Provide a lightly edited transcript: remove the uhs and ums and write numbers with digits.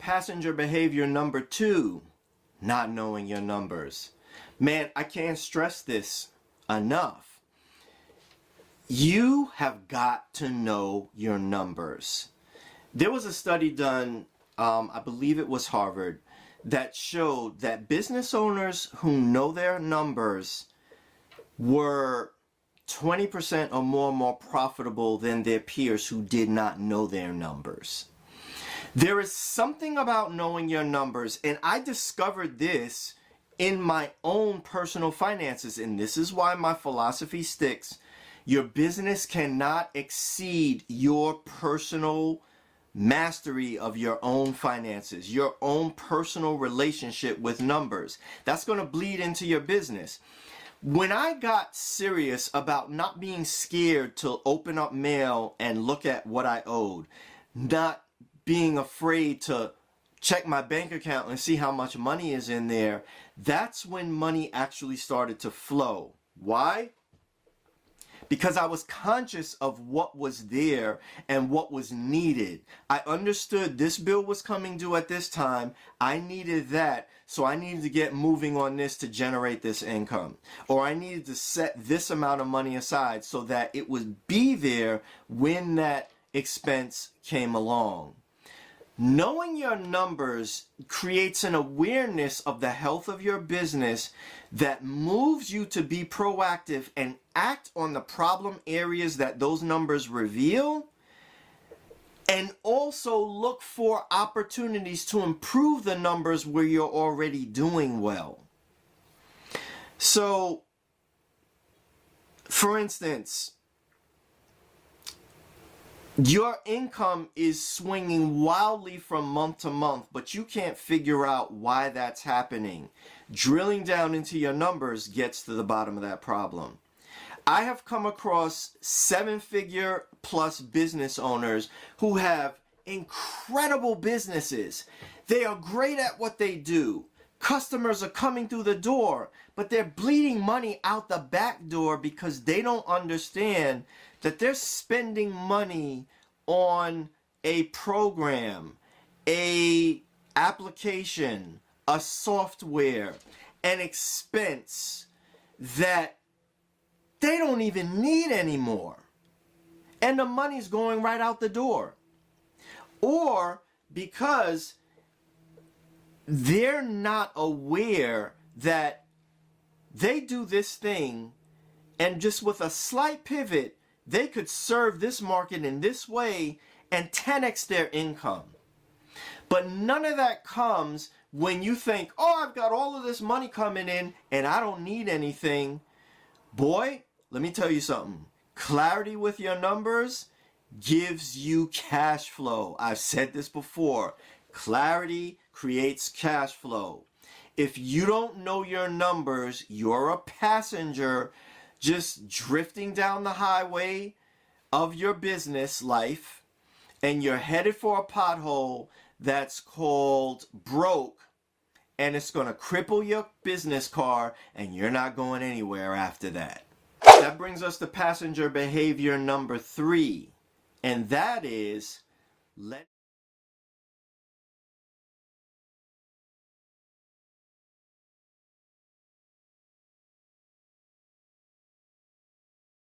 passenger behavior number 2, not knowing your numbers. Man, I can't stress this enough. You have got to know your numbers. There was a study done, I believe it was Harvard, that showed that business owners who know their numbers were 20% or more profitable than their peers who did not know their numbers. There is something about knowing your numbers, and I discovered this in my own personal finances, and this is why my philosophy sticks. Your business cannot exceed your personal mastery of your own finances, your own personal relationship with numbers. That's going to bleed into your business. When I got serious about not being scared to open up mail and look at what I owed, not being afraid to check my bank account and see how much money is in there, that's when money actually started to flow. Why? Because I was conscious of what was there and what was needed. I understood this bill was coming due at this time. I needed that, so I needed to get moving on this to generate this income. Or I needed to set this amount of money aside so that it would be there when that expense came along. Knowing your numbers creates an awareness of the health of your business that moves you to be proactive and act on the problem areas that those numbers reveal, and also look for opportunities to improve the numbers where you're already doing well. So, for instance, your income is swinging wildly from month to month, but you can't figure out why that's happening. Drilling down into your numbers gets to the bottom of that problem. I have come across 7-figure plus business owners who have incredible businesses. They are great at what they do. Customers are coming through the door, but they're bleeding money out the back door because they don't understand that they're spending money on a program, a application, a software, an expense that they don't even need anymore. And the money's going right out the door. Or because they're not aware that they do this thing and just with a slight pivot, they could serve this market in this way and 10x their income. But none of that comes when you think, oh, I've got all of this money coming in and I don't need anything. Boy, let me tell you something. Clarity with your numbers gives you cash flow. I've said this before. Clarity creates cash flow. If you don't know your numbers, you're a passenger just drifting down the highway of your business life, and you're headed for a pothole that's called broke, and it's going to cripple your business car, and you're not going anywhere after that. That brings us to passenger behavior number 3, and that is let